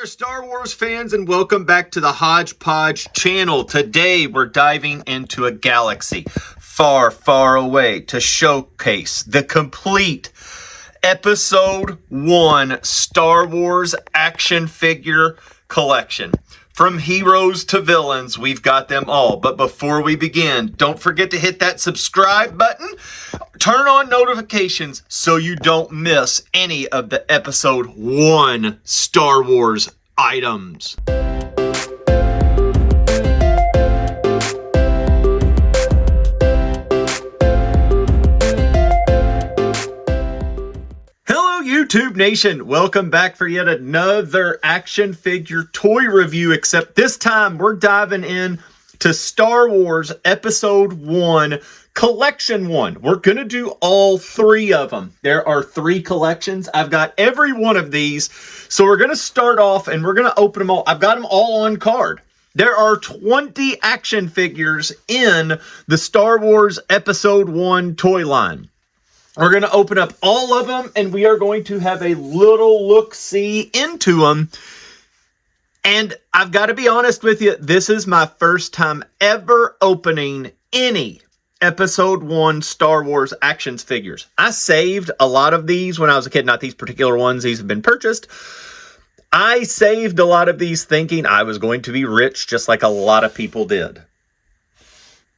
there, Star Wars fans, and welcome back to the Hodgepodge Channel. Today, we're diving into a galaxy far, far away to showcase the complete Episode 1 Star Wars action figure collection. From heroes to villains, we've got them all. But before we begin, don't forget to hit that subscribe button. Turn on notifications so you don't miss any of the Episode 1 Star Wars items. YouTube Nation, welcome back for yet another action figure toy review, except this time we're diving in to Star Wars Episode 1 Collection 1. We're going to do all three of them. There are three collections. I've got every one of these. So we're going to start off and we're going to open them all. I've got them all on card. There are 20 action figures in the Star Wars Episode 1 toy line. We're going to open up all of them, and we are going to have a little look-see into them. And I've got to be honest with you, this is my first time ever opening any Episode 1 Star Wars action figures. I saved a lot of these when I was a kid. Not these particular ones. These have been purchased. I saved a lot of these thinking I was going to be rich, just like a lot of people did.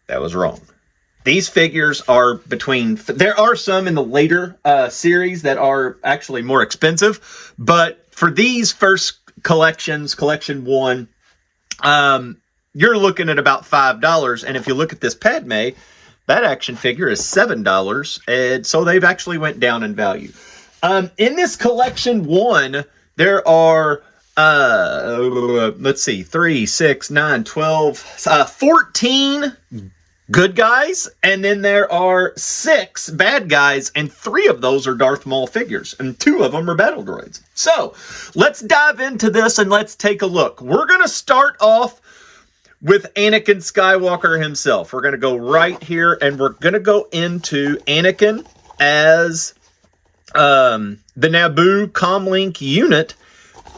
That was wrong. These figures are there are some in the later series that are actually more expensive, but for these first collections, Collection 1, you're looking at about $5, and if you look at this Padme, that action figure is $7, and so they've actually went down in value. In this Collection 1, there are, let's see, 3, 6, 9, 12, 14 good guys, and then there are 6 bad guys, and 3 of those are Darth Maul figures, and 2 of them are battle droids. So, let's dive into this and let's take a look. We're going to start off with Anakin Skywalker himself. We're going to go right here, and we're going to go into Anakin as the Naboo comlink unit,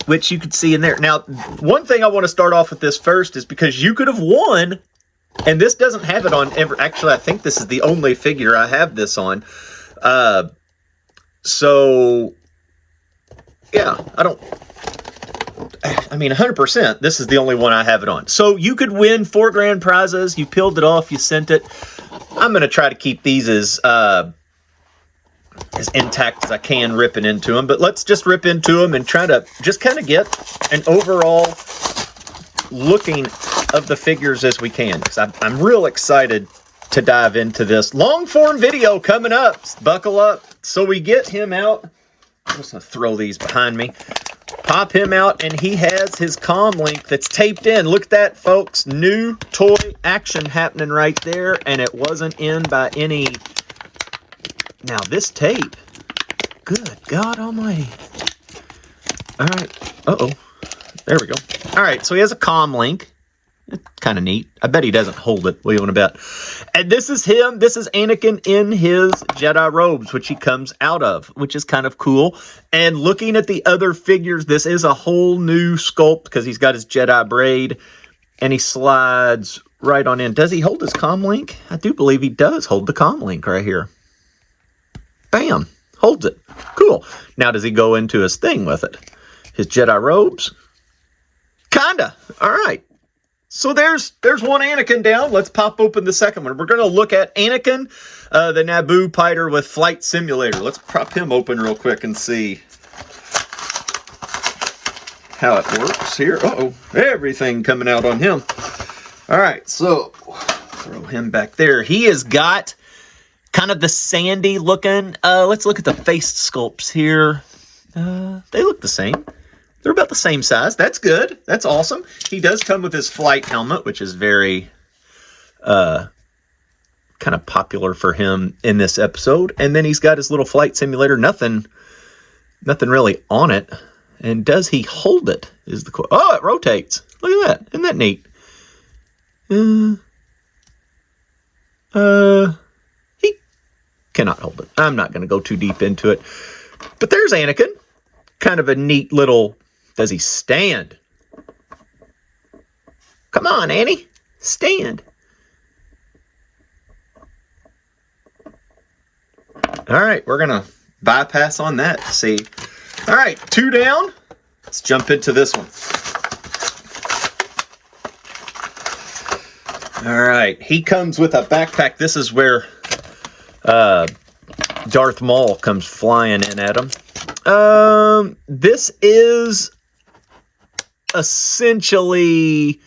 which you could see in there. Now, one thing I want to start off with this first is because you could have won. And this doesn't have it on actually, I think this is the only figure I have this on. So, yeah, I mean, 100%, this is the only one I have it on. So you could win 4 grand prizes. You peeled it off, you sent it. I'm going to try to keep these as intact as I can, ripping into them. But let's just rip into them and try to just kind of get an overall looking of the figures as we can, because I'm real excited to dive into this long form video coming up. Buckle up. So we get him out. I'm just gonna throw these behind me, pop him out, and he has his comm link that's taped in. Look at that, folks. New toy action happening right there, and it wasn't in by any. Now this tape, good God almighty. All right, there we go. All right, so he has a comm link. It's kind of neat. I bet he doesn't hold it. What do you want to bet? And this is him. This is Anakin in his Jedi robes, which he comes out of, which is kind of cool. And looking at the other figures, this is a whole new sculpt because he's got his Jedi braid and he slides right on in. Does he hold his comm link? I do believe he does hold the comm link right here. Bam. Holds it. Cool. Now, does he go into his thing with it? His Jedi robes? Kinda. All right. So there's one Anakin down. Let's pop open the second one. We're going to look at Anakin, the Naboo fighter with Flight Simulator. Let's prop him open real quick and see how it works here. Uh-oh, everything coming out on him. All right, so throw him back there. He has got kind of the sandy looking. Let's look at the face sculpts here. They look the same. They're about the same size. That's good. That's awesome. He does come with his flight helmet, which is very kind of popular for him in this episode. And then he's got his little flight simulator. Nothing really on it. And does he hold it? Is the oh, it rotates. Look at that. Isn't that neat? He cannot hold it. I'm not going to go too deep into it. But there's Anakin. Kind of a neat little Does he stand? Come on, Annie. Stand. All right, we're going to bypass on that. See. All right, 2 down. Let's jump into this one. All right, he comes with a backpack. This is where Darth Maul comes flying in at him. This is essentially,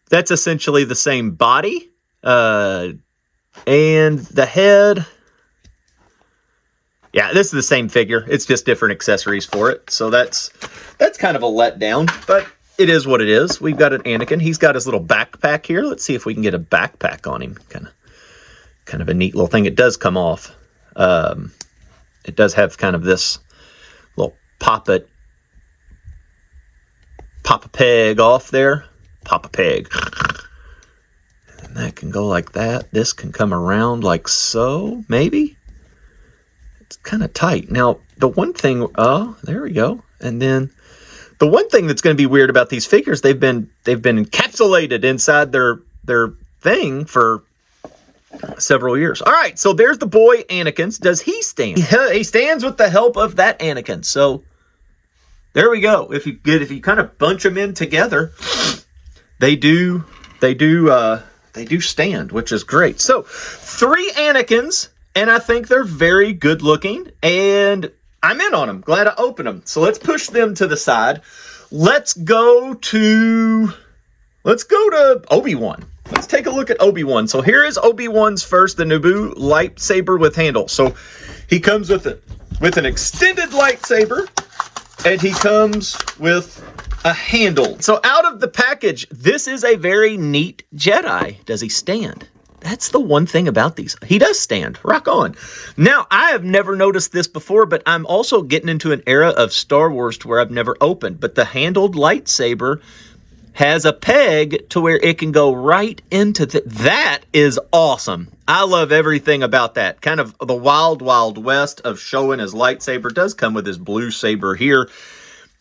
that's essentially the same body. And the head, yeah, this is the same figure. It's just different accessories for it. So that's kind of a letdown, but it is what it is. We've got an Anakin. He's got his little backpack here. Let's see if we can get a backpack on him. Kind of a neat little thing. It does come off. It does have kind of this little pop-a peg off there. Pop a peg. And that can go like that. This can come around like so, maybe. It's kind of tight. Now, the one thing, oh, there we go. And then the one thing that's going to be weird about these figures, they've been encapsulated inside their thing for several years. All right, so there's the boy Anakin. Does he stand? He stands with the help of that Anakin. So there we go. If you kind of bunch them in together, they do stand, which is great. So 3 Anakins, and I think they're very good looking, and I'm in on them. Glad I opened them. So let's push them to the side. Let's go to Obi-Wan. Let's take a look at Obi-Wan. So here is Obi-Wan's first, the Naboo lightsaber with handle. So he comes with an extended lightsaber, and he comes with a handle. So out of the package, this is a very neat Jedi. Does he stand? That's the one thing about these. He does stand. Rock on. Now, I have never noticed this before, but I'm also getting into an era of Star Wars to where I've never opened. But the handled lightsaber has a peg to where it can go right into that is awesome. I love everything about that. Kind of the wild, wild west of showing his lightsaber. Does come with his blue saber here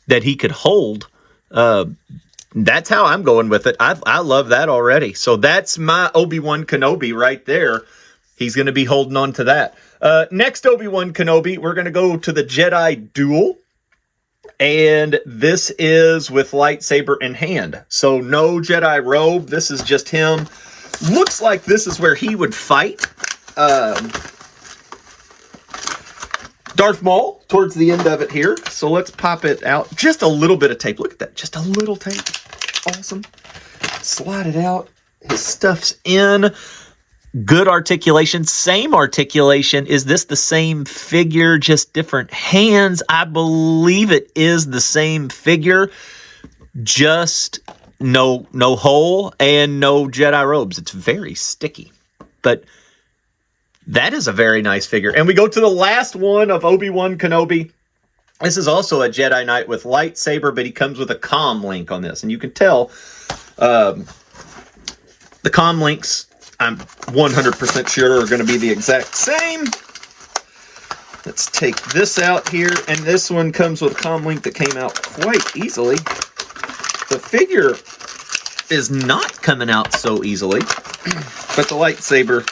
that he could hold. That's how I'm going with it. I love that already. So that's my Obi-Wan Kenobi right there. He's going to be holding on to that. Next Obi-Wan Kenobi, we're going to go to the Jedi Duel. And this is with lightsaber in hand. So no Jedi robe. This is just him. Looks like this is where he would fight Darth Maul towards the end of it here. So let's pop it out. Just a little bit of tape. Look at that. Just a little tape. Awesome. Slide it out. His stuff's in. Good articulation. Same articulation. Is this the same figure, just different hands? I believe it is the same figure. Just no hole and no Jedi robes. It's very sticky. But that is a very nice figure. And we go to the last one of Obi-Wan Kenobi. This is also a Jedi Knight with lightsaber, but he comes with a comm link on this. And you can tell the comm links, I'm 100% sure, are going to be the exact same. Let's take this out here. And this one comes with a comm link that came out quite easily. The figure is not coming out so easily, but the lightsaber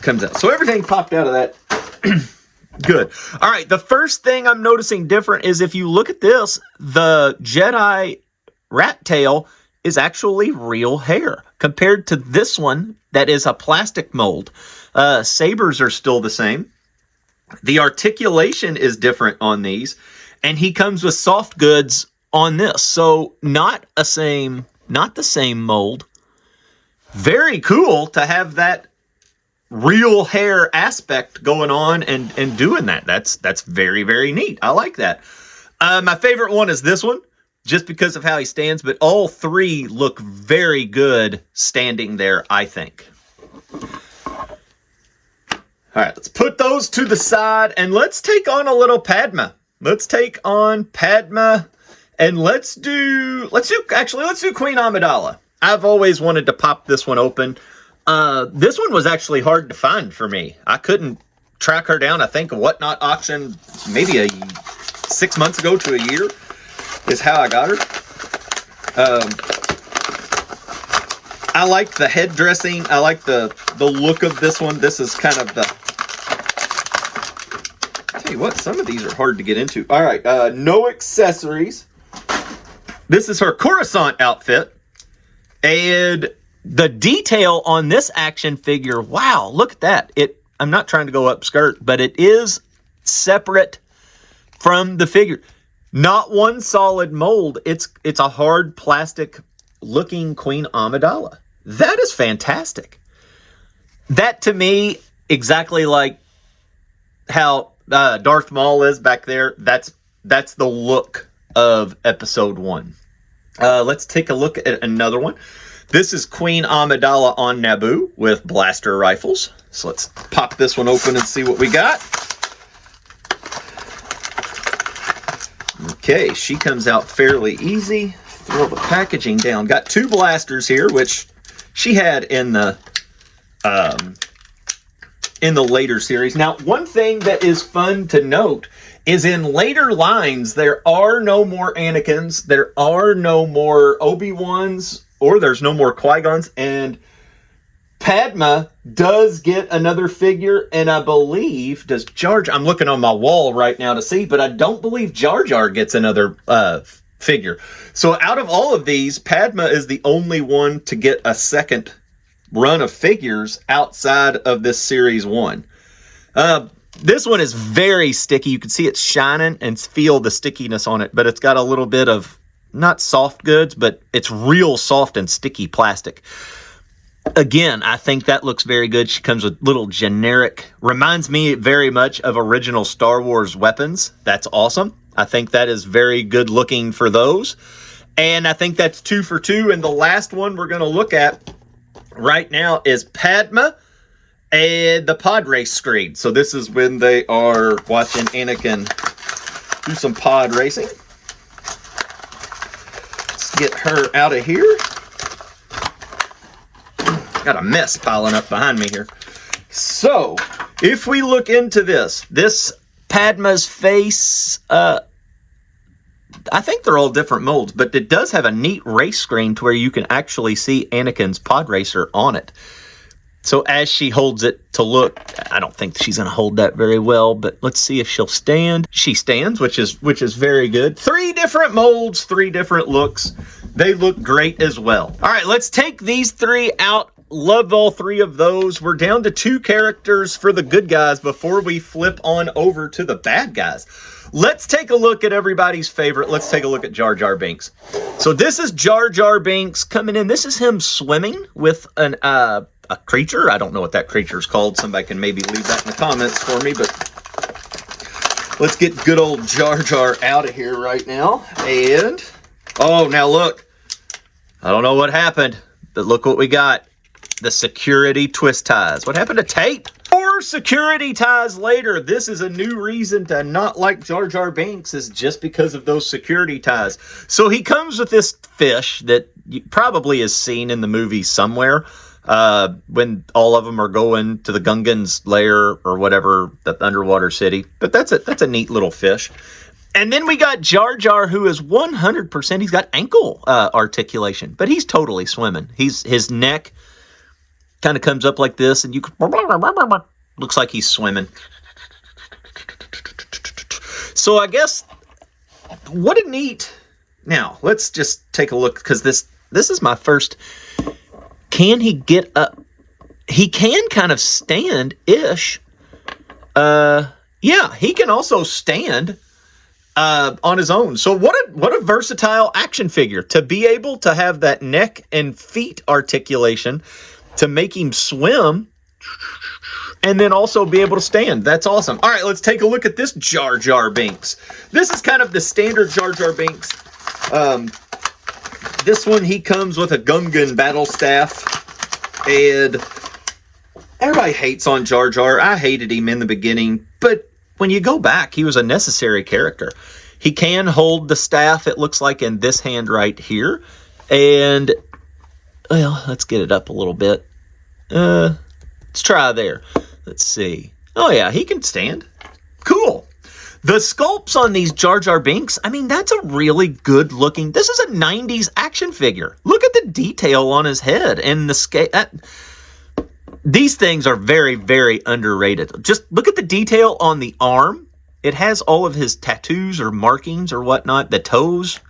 comes out. So everything popped out of that. Good. All right, the first thing I'm noticing different is if you look at this, the Jedi rat tail is actually real hair compared to this one that is a plastic mold. Sabers are still the same. The articulation is different on these, and he comes with soft goods on this. So not the same mold. Very cool to have that real hair aspect going on and doing that. That's very, very neat. I like that. My favorite one is this one, just because of how he stands, but all 3 look very good standing there, I think. All right, let's put those to the side, and let's take on a little Padma. Let's take on Padma, and let's do Queen Amidala. I've always wanted to pop this one open. This one was actually hard to find for me. I couldn't track her down. I think a Whatnot auction maybe 6 months ago to a year. is how I got her. I like the head dressing. I like the look of this one. This is kind of the... I'll tell you what, some of these are hard to get into. All right, no accessories. This is her Coruscant outfit. And the detail on this action figure, wow, look at that. I'm not trying to go up skirt, but it is separate from the figure. Not one solid mold. It's a hard plastic looking Queen Amidala. That is fantastic. That to me, exactly like how Darth Maul is back there. That's the look of episode 1. Let's take a look at another one. This is Queen Amidala on Naboo with blaster rifles. So let's pop this one open and see what we got. Okay, she comes out fairly easy. Throw the packaging down. Got 2 blasters here, which she had in the later series. Now, one thing that is fun to note is in later lines, there are no more Anakins, there are no more Obi-Wans, or there's no more Qui-Gons, and Padma does get another figure, and I believe, does Jar Jar... I'm looking on my wall right now to see, but I don't believe Jar Jar gets another figure. So out of all of these, Padma is the only one to get a second run of figures outside of this Series 1. This one is very sticky. You can see it's shining and feel the stickiness on it, but it's got a little bit of, not soft goods, but it's real soft and sticky plastic. Again, I think that looks very good. She comes with little generic, reminds me very much of original Star Wars weapons. That's awesome. I think that is very good looking for those. And I think that's 2 for 2. And the last one we're going to look at right now is Padma and the pod race screen. So this is when they are watching Anakin do some pod racing. Let's get her out of here. Got a mess piling up behind me here. So, if we look into this Padma's face, I think they're all different molds, but it does have a neat race screen to where you can actually see Anakin's pod racer on it. So as she holds it to look, I don't think she's going to hold that very well, but let's see if she'll stand. She stands, which is very good. 3 different molds, 3 different looks. They look great as well. All right, let's take these 3 out. Love all 3 of those. We're down to 2 characters for the good guys before we flip on over to the bad guys. Let's take a look at everybody's favorite. Let's take a look at Jar Binks. So this is Jar Binks coming in. This is him swimming with a creature. I don't know what that creature is called. Somebody can maybe leave that in the comments for me, but let's get good old Jar out of here right now. And, oh, now look. I don't know what happened, but look what we got. The security twist ties. What happened to tape? 4 security ties later. This is a new reason to not like Jar Binks, is just because of those security ties. So he comes with this fish that probably is seen in the movie somewhere when all of them are going to the Gungan's lair or whatever, the underwater city. But that's a neat little fish. And then we got Jar, who is 100%. He's got ankle articulation, but he's totally swimming. His neck kind of comes up like this, and you can, looks like he's swimming. So I guess, what a neat. Now let's just take a look, because this is my first. Can he get up? He can kind of stand-ish. Yeah, he can also stand on his own. So what a versatile action figure to be able to have that neck and feet articulation to make him swim and then also be able to stand. That's awesome. All right, let's take a look at this Jar Binks. This is kind of the standard Jar Binks. This one, he comes with a Gungan battle staff, and everybody hates on Jar. I hated him in the beginning, but when you go back, he was a necessary character. He can hold the staff, it looks like, in this hand right here, and well, let's get it up a little bit. Let's try there. Let's see. Oh yeah, he can stand. Cool. The sculpts on these Jar Jar Binks, I mean, that's a really good looking, this is a 90s action figure. Look at the detail on his head and the scale. These things are very, very underrated. Just look at the detail on the arm. It has all of his tattoos or markings or whatnot. The toes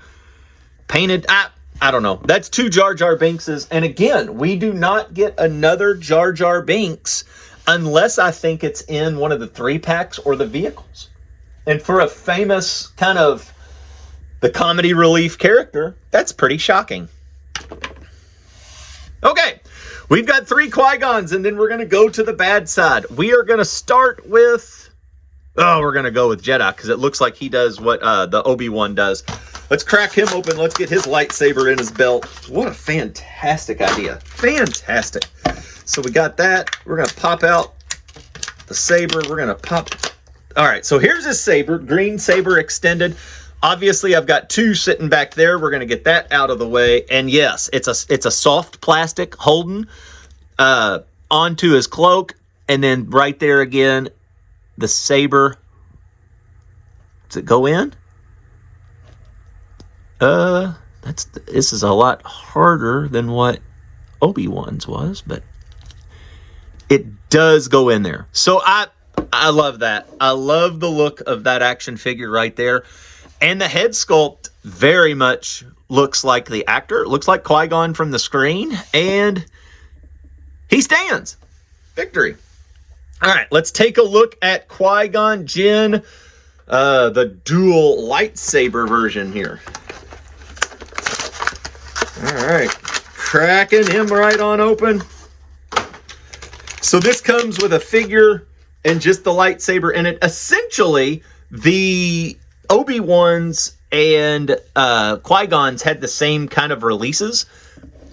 painted. I don't know. That's 2 Jar Jar Binkses. And again, we do not get another Jar Jar Binks unless I think it's in one of the 3-packs or the vehicles. And for a famous kind of the comedy relief character, that's pretty shocking. Okay, we've got 3 Qui-Gons, and then we're going to go to the bad side. We are going to start with... Oh, we're going to go with Jedi, because it looks like he does what the Obi-Wan does. Let's crack him open. Let's get his lightsaber in his belt. What a fantastic idea. Fantastic. So we got that. We're going to pop out the saber. We're going to pop... All right, so here's his saber, green saber extended. Obviously, I've got 2 sitting back there. We're going to get that out of the way. And yes, it's a soft plastic holding onto his cloak. And then right there again, the saber. Does it go in? This is a lot harder than what Obi-Wan's was, but it does go in there. So I love that. I love the look of that action figure right there. And the head sculpt very much looks like the actor. It looks like Qui-Gon from the screen. And he stands. Victory. All right, let's take a look at Qui-Gon Jinn, the dual lightsaber version here. All right, cracking him right on open. So this comes with a figure and just the lightsaber in it. Essentially, the Obi-Wan's and Qui-Gon's had the same kind of releases,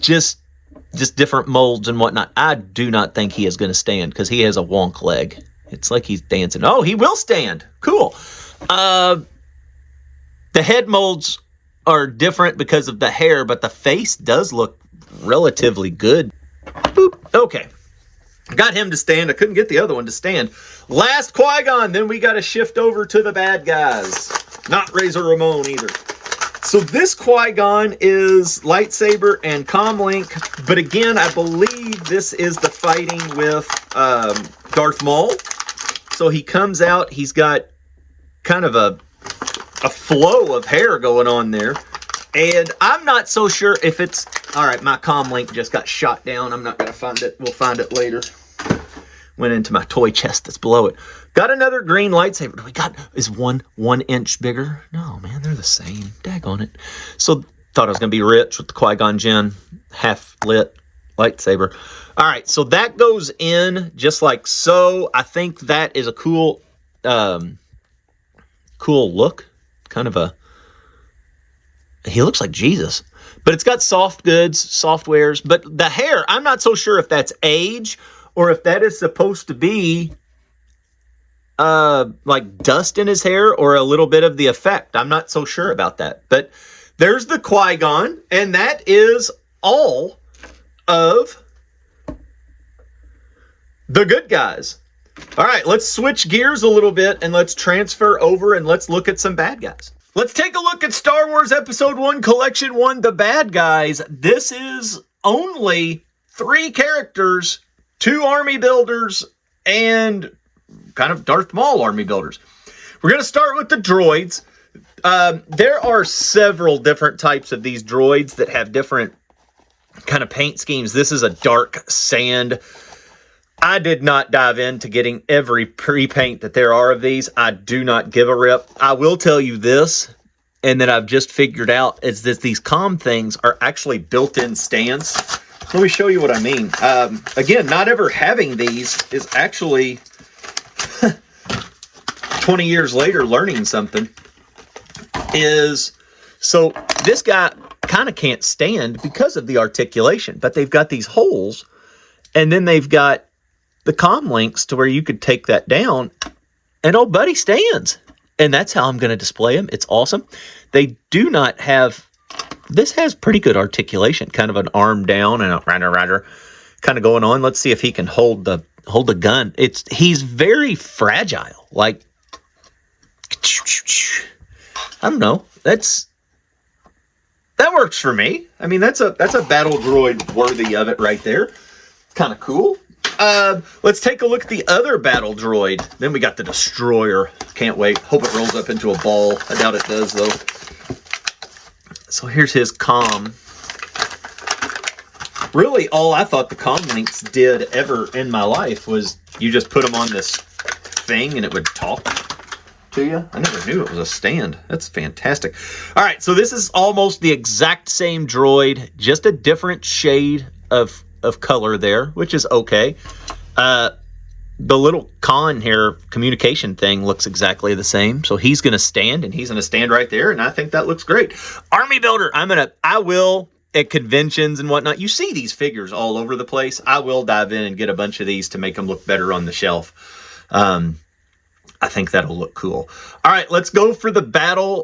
just different molds and whatnot. I do not think he is going to stand because he has a wonk leg. It's like he's dancing. Oh, he will stand. Cool. The head molds are different because of the hair, but the face does look relatively good. Boop. Okay. Got him to stand. I couldn't get the other one to stand. Last Qui-Gon. Then we got to shift over to the bad guys. Not Razor Ramon either. So this Qui-Gon is lightsaber and comlink. But again, I believe this is the fighting with Darth Maul. So he comes out. He's got kind of a flow of hair going on there. And I'm not so sure if it's... All right, my comlink just got shot down. I'm not going to find it. We'll find it later. Went into my toy chest that's below it. Got another green lightsaber. We got... Is one inch bigger? No, man, they're the same. Daggone it. So, thought I was going to be rich with the Qui-Gon Jinn half-lit lightsaber. All right, so that goes in just like so. I think that is a cool... cool look. Kind of a... He looks like Jesus. But it's got soft goods, softwares. But the hair, I'm not so sure if that's age or if that is supposed to be like dust in his hair or a little bit of the effect. I'm not so sure about that. But there's the Qui-Gon, and that is all of the good guys. All right, let's switch gears a little bit and let's transfer over and let's look at some bad guys. Let's take a look at Star Wars Episode 1, Collection 1, The Bad Guys. This is only 3 characters, 2 army builders, and kind of Darth Maul army builders. We're going to start with the droids. There are several different types of these droids that have different kind of paint schemes. This is a dark sand. I did not dive into getting every pre-paint that there are of these. I do not give a rip. I will tell you this, and that I've just figured out, is that these comm things are actually built-in stands. Let me show you what I mean. Again, not ever having these is actually 20 years later learning something. So this guy kind of can't stand because of the articulation, but they've got these holes, and then they've got the comm links to where you could take that down and old buddy stands. And that's how I'm going to display him. It's awesome. They do not have, this has pretty good articulation, kind of an arm down and a rider kind of going on. Let's see if he can hold the gun. He's very fragile. Like, I don't know. That works for me. I mean, that's a battle droid worthy of it right there. Kind of cool. Let's take a look at the other battle droid. Then we got the destroyer. Can't wait. Hope it rolls up into a ball. I doubt it does, though. So here's his comm. Really, all I thought the comm links did ever in my life was you just put them on this thing and it would talk to you. I never knew it was a stand. That's fantastic. All right, so this is almost the exact same droid, just a different shade of color there, which is okay. The little con here, communication thing, looks exactly the same. So he's going to stand, and he's going to stand right there, and I think that looks great. Army Builder, I will, at conventions and whatnot, you see these figures all over the place. I will dive in and get a bunch of these to make them look better on the shelf. I think that'll look cool. All right, let's go for the battle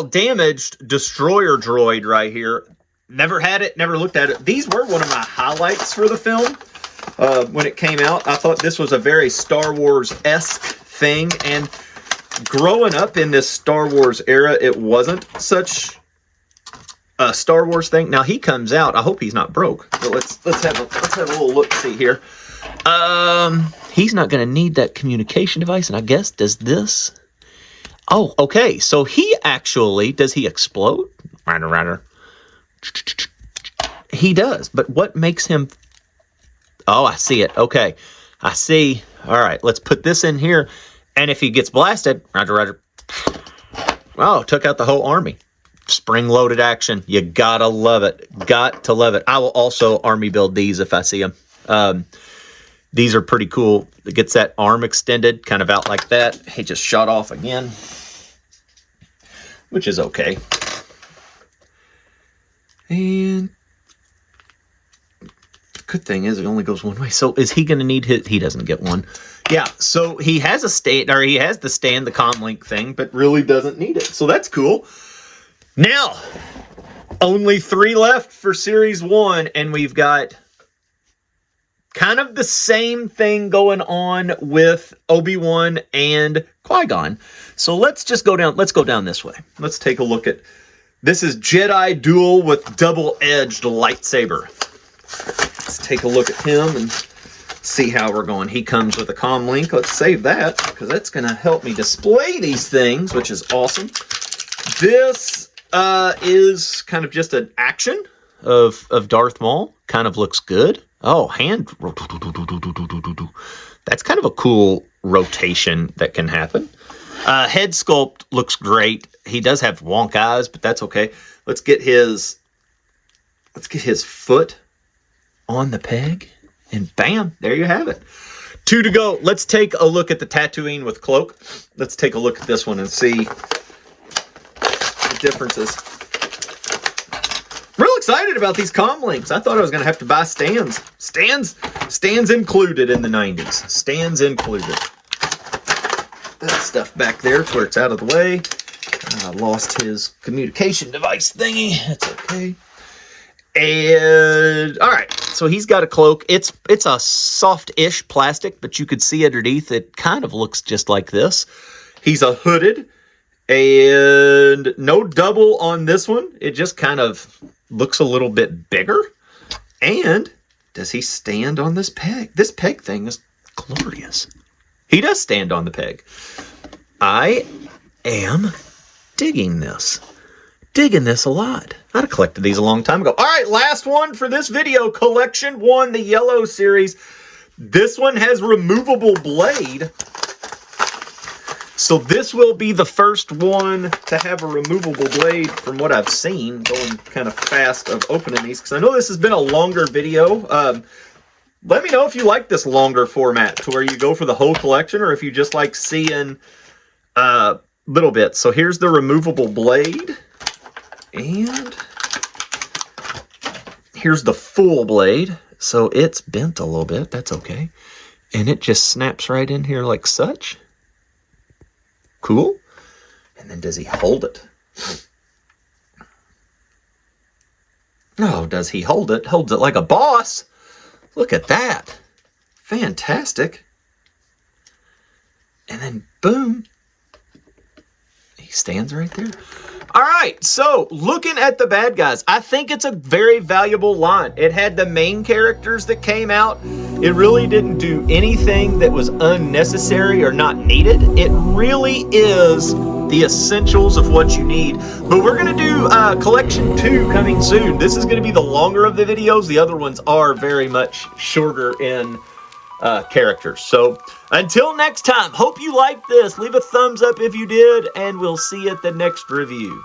damaged destroyer droid right here. Never had it, never looked at it. These were one of my highlights for the film when it came out. I thought this was a very Star Wars-esque thing, and growing up in this Star Wars era, it wasn't such a Star Wars thing. Now he comes out. I hope he's not broke. So let's have a little look-see here. He's not going to need that communication device, and I guess does this. Oh, okay. So he actually, does he explode? Rather. He does, but what makes him... Oh, I see it. Okay, I see. All right, let's put this in here, and if he gets blasted, roger. Oh, took out the whole army. Spring-loaded action. You gotta love it. Got to love it. I will also army build these if I see them. These are pretty cool. It gets that arm extended, kind of out like that. He just shot off again, which is okay. And the good thing is it only goes one way. So is he going to need his... He doesn't get one. Yeah, so he has a stand, or he has the stand, the comlink thing, but really doesn't need it. So that's cool. Now, only 3 left for Series 1, and we've got kind of the same thing going on with Obi-Wan and Qui-Gon. So let's just go down. Let's go down this way. Let's take a look at... This is Jedi Duel with double-edged lightsaber. Let's take a look at him and see how we're going. He comes with a comm link. Let's save that because that's going to help me display these things, which is awesome. This is kind of just an action of Darth Maul. Kind of looks good. Oh, hand. That's kind of a cool rotation that can happen. Head sculpt looks great. He does have wonk eyes, but that's okay. Let's get his foot on the peg, and bam, there you have it. 2 to go. Let's take a look at the Tatooine with cloak. Let's take a look at this one and see the differences. Real excited about these comm links. I thought I was going to have to buy stands. Stands included in the 90s. Stands included. That stuff back there to where it's out of the way. I lost his communication device thingy. That's okay. And all right, so he's got a cloak. It's a soft-ish plastic, but you could see underneath it kind of looks just like this. He's a hooded, and no double on this one. It just kind of looks a little bit bigger. And does he stand on this peg? This peg thing is glorious. He does stand on the peg. I am digging this. Digging this a lot. I'd have collected these a long time ago. All right, last one for this video. Collection 1, the yellow series. This one has removable blade. So this will be the first one to have a removable blade from what I've seen. Going kind of fast of opening these because I know this has been a longer video. Let me know if you like this longer format to where you go for the whole collection or if you just like seeing little bits. So here's the removable blade. And here's the full blade. So it's bent a little bit. That's okay. And it just snaps right in here like such. Cool. And then does he hold it? Oh, does he hold it? Holds it like a boss. Look at that. Fantastic. And then boom. stands right there. All right, so looking at the bad guys, I think it's a very valuable line. It had the main characters that came out. It really didn't do anything that was unnecessary or not needed. It really is the essentials of what you need. But we're going to do collection 2 coming soon. This is going to be the longer of the videos. The other ones are very much shorter in characters. So until next time, hope you liked this. Leave a thumbs up if you did, and we'll see you at the next review.